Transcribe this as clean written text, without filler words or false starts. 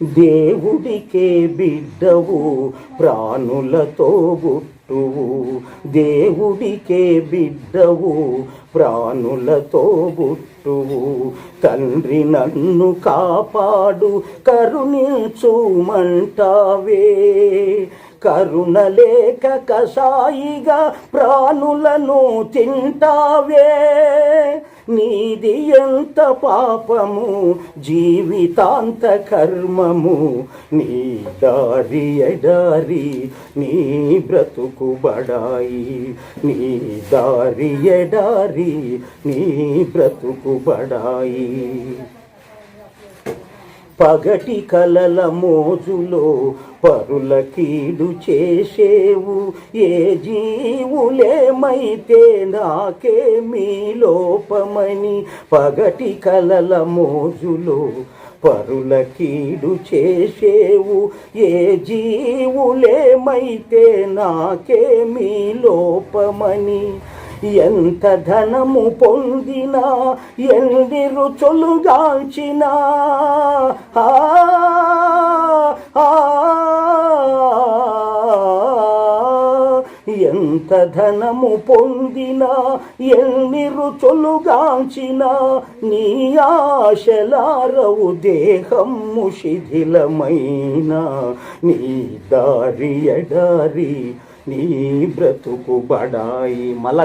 దేవుడికే బిడ్డవు ప్రాణులతో బుట్టువు, దేవుడికే బిడ్డవు ప్రాణులతో బుట్టువు. తండ్రి నన్ను కాపాడు కరుణించుమంటావే, కరుణ లేక కసాయిగా ప్రాణులను తింటావే. నీది ఎంత పాపము జీవితాంత కర్మము, నీ దారి ఎడారి నీ బ్రతుకు బడాయి, నీ దారి ఎడారి నీ బ్రతుకు బడాయి. పగటి కలల మోజులో పరుల కీడు చేసేవు, ఏ జీవులేమైతే నాకేమీ లోపమని. పగటి కలల మోజులో పరుల కీడు చేసేవు, ఏ జీవులేమైతే నాకేమీ లోపమని. ఎంత ధనము పొందినా ఎన్ని రుచులుగాల్చినా, ఎంత ధనము పొందినా ఎన్ని రుచులుగాల్చినా, నీ ఆశలారవు దేహము శిథిలమైన. నీ దారి ఎడారి నీ బ్రతుకు బడాయి. మళ్ళా